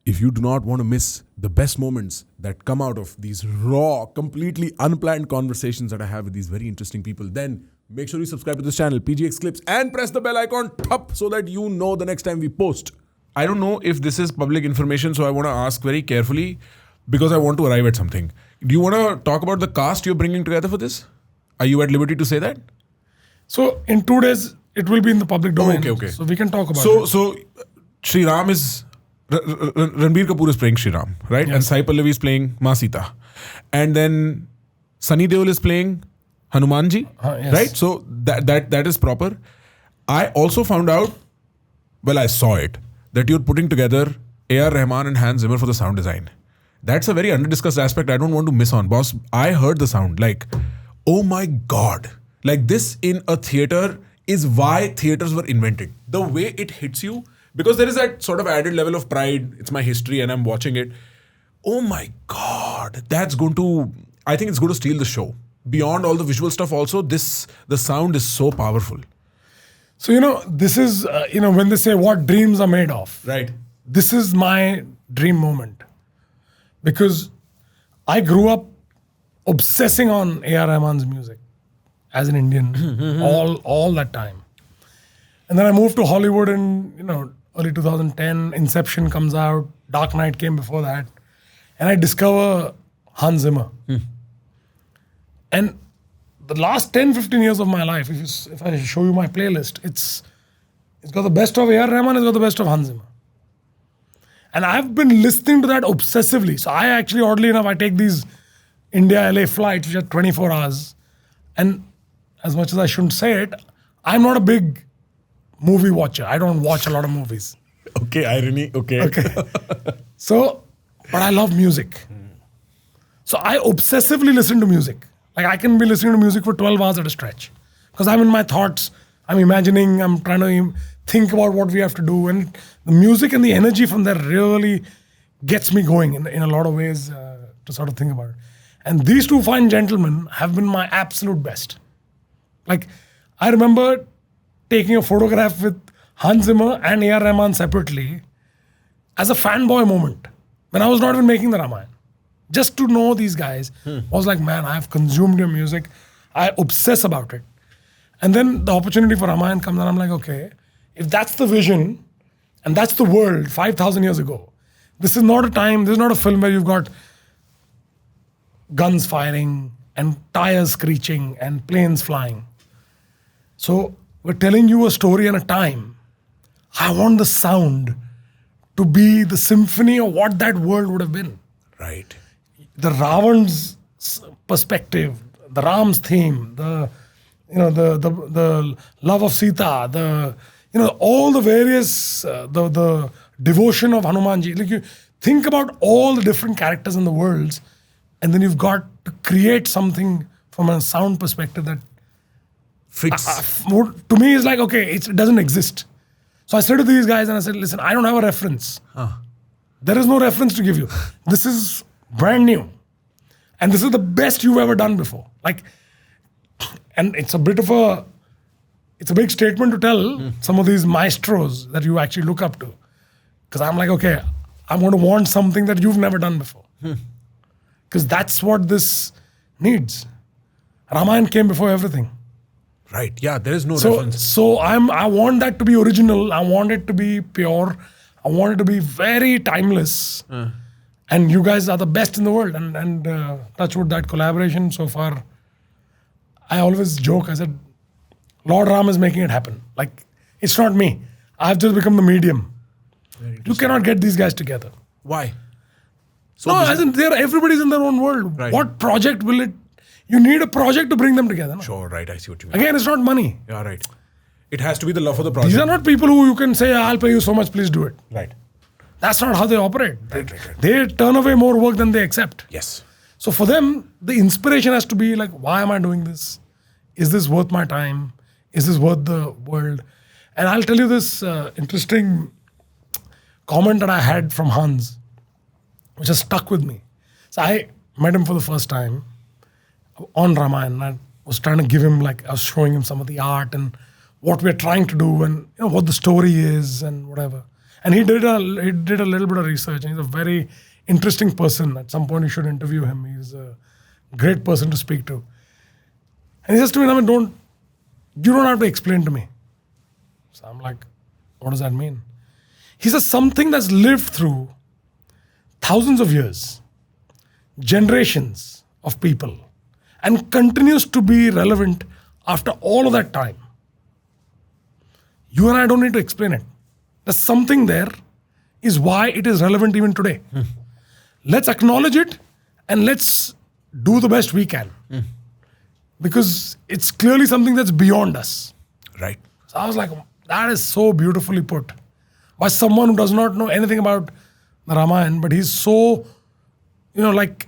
if you do not want to miss the best moments that come out of these raw, completely unplanned conversations that I have with these very interesting people, then make sure you subscribe to this channel, PGX Clips, and press the bell icon top so that you know the next time we post. I don't know if this is public information, so I want to ask very carefully because I want to arrive at something. Do you want to talk about the cast you're bringing together for this? Are you at liberty to say that? So in 2 days, it will be in the public domain. Okay. So we can talk about it. So Sri Ram is... Ranbir Kapoor is playing Sri Ram, right? Yes. And Sai Pallavi is playing Ma Sita. And then Sunny Deol is playing Hanumanji, Yes. right? So that is proper. I also found out, well, I saw it, that you're putting together A.R. Rahman and Hans Zimmer for the sound design. That's a very under-discussed aspect I don't want to miss on, boss. I heard the sound like, oh my God. Like this in a theater is why theaters were invented. The way it hits you, because there is that sort of added level of pride. It's my history and I'm watching it. Oh my God. I think it's going to steal the show. Beyond all the visual stuff also, the sound is so powerful. So, this is, when they say what dreams are made of. Right. This is my dream moment. Because I grew up obsessing on A.R. Rahman's music as an Indian all that time. And then I moved to Hollywood in, early 2010. Inception comes out. Dark Knight came before that. And I discover Hans Zimmer. And the last 10, 15 years of my life, if I show you my playlist, it's got the best of A.R. Rahman, it's got the best of Hans Zimmer. And I've been listening to that obsessively. So I actually, oddly enough, I take these India-LA flights, which are 24 hours. And as much as I shouldn't say it, I'm not a big movie watcher. I don't watch a lot of movies. Okay, irony. Okay. So, but I love music. So I obsessively listen to music. Like I can be listening to music for 12 hours at a stretch. Because I'm in my thoughts, I'm imagining, I'm trying to think about what we have to do. And the music and the energy from there really gets me going in a lot of ways to sort of think about it. And these two fine gentlemen have been my absolute best. Like, I remember taking a photograph with Hans Zimmer and A.R. Rahman separately as a fanboy moment when I was not even making the Ramayana. Just to know these guys, I was like, man, I've consumed your music. I obsess about it. And then the opportunity for Ramayana comes and I'm like, okay, if that's the vision and that's the world 5,000 years ago, this is not a film where you've got guns firing and tires screeching and planes flying. So we're telling you a story and a time. I want the sound to be the symphony of what that world would have been. Right. The Ravan's perspective, the Ram's theme, the love of Sita, all the various, the devotion of Hanumanji. Like you think about all the different characters in the worlds, and then you've got to create something from a sound perspective that Fits. to me is like, okay, it doesn't exist. So I said to these guys and I said, listen, I don't have a reference. There is no reference to give you. This is brand new. And this is the best you've ever done before. And it's a big statement to tell some of these maestros that you actually look up to. Because I'm like, okay, I'm going to want something that you've never done before. Because that's what this needs. Ramayana came before everything. Right. Yeah, there is no reference. So I want that to be original. I want it to be pure. I want it to be very timeless. And you guys are the best in the world. And touch wood, that collaboration so far, I always joke, I said, Lord Ram is making it happen. Like, it's not me. I've just become the medium. You cannot get these guys together. Why? Everybody's in their own world. Right. What project will it... You need a project to bring them together. No? Sure, right. I see what you mean. Again, it's not money. Yeah, right. It has to be the love of the project. These are not people who you can say, I'll pay you so much, please do it. Right. That's not how they operate. Right. They turn away more work than they accept. Yes. So for them, the inspiration has to be like, why am I doing this? Is this worth my time? Is this worth the world? And I'll tell you this interesting comment that I had from Hans, which has stuck with me. So I met him for the first time on Ramayana. I was trying to give him, I was showing him some of the art and what we're trying to do and what the story is and whatever. And he did a little bit of research. And he's a very interesting person. At some point, you should interview him. He's a great person to speak to. And he says to me, Naman, you don't have to explain to me. So I'm like, what does that mean? He says something that's lived through thousands of years, generations of people, and continues to be relevant after all of that time. You and I don't need to explain it. There's something there is why it is relevant even today. Let's acknowledge it and let's do the best we can. Because it's clearly something that's beyond us. Right. So I was like, that is so beautifully put by someone who does not know anything about the Ramayana, but he's so, like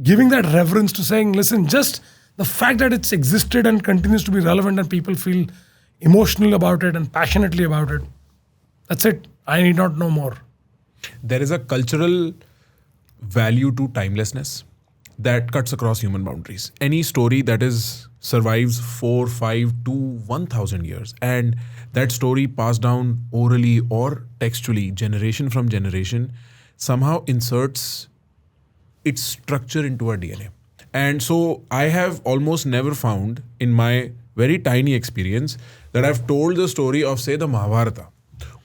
giving that reverence to saying, listen, just the fact that it's existed and continues to be relevant and people feel emotional about it and passionately about it, that's it. I need not know more. There is a cultural value to timelessness that cuts across human boundaries. Any story that survives 4, 5 to 1,000 years, and that story passed down orally or textually, generation from generation, somehow inserts its structure into our DNA. And so I have almost never found in my very tiny experience that I've told the story of, say, the Mahabharata,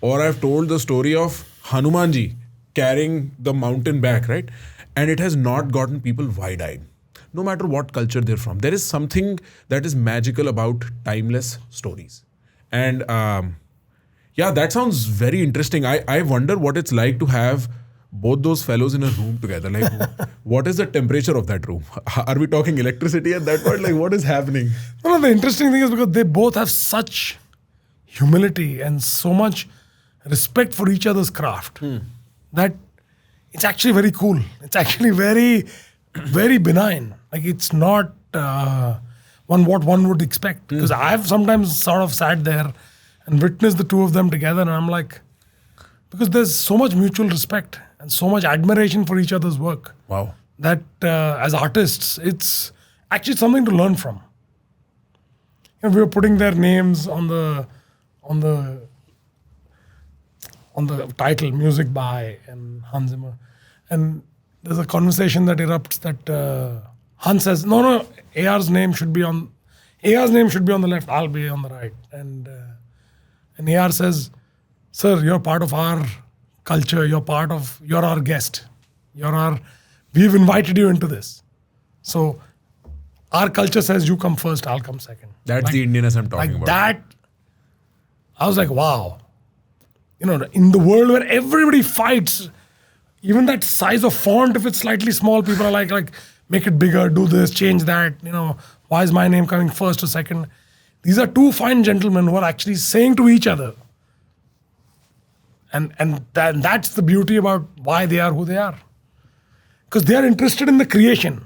or I've told the story of Hanumanji carrying the mountain back, right? And it has not gotten people wide-eyed, no matter what culture they're from. There is something that is magical about timeless stories. And that sounds very interesting. I wonder what it's like to have both those fellows in a room together. Like, what is the temperature of that room? Are we talking electricity at that point? Like, what is happening? No, the interesting thing is because they both have such humility and so much respect for each other's craft that it's actually very cool. It's actually very, very benign. Like, it's not what one would expect. Because I've sometimes sort of sat there and witnessed the two of them together, and I'm like, because there's so much mutual respect and so much admiration for each other's work. Wow. That as artists, it's actually something to learn from. We were putting their names on the title, Music by and Hans Zimmer. And there's a conversation that erupts that Hans says, no, AR's name should be on the left, I'll be on the right. And AR says, sir, you're part of our culture, you're our guest. We've invited you into this. So our culture says you come first, I'll come second. That's the Indianness I'm talking about. That, I was like, wow. In the world where everybody fights, even that size of font, if it's slightly small, people are like, make it bigger, do this, change that. Why is my name coming first or second? These are two fine gentlemen who are actually saying to each other. And that's the beauty about why they are who they are. Because they are interested in the creation.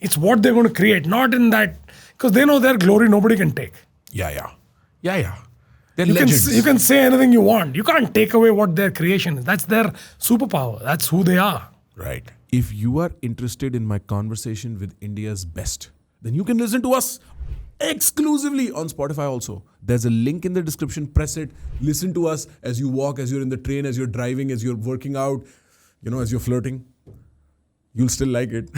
It's what they're going to create, not in that, because they know their glory nobody can take. Yeah. They're legends. You can say anything you want. You can't take away what their creation is. That's their superpower. That's who they are. Right. If you are interested in my conversation with India's best, then you can listen to us exclusively on Spotify also. There's a link in the description. Press it. Listen to us as you walk, as you're in the train, as you're driving, as you're working out, as you're flirting. You'll still like it.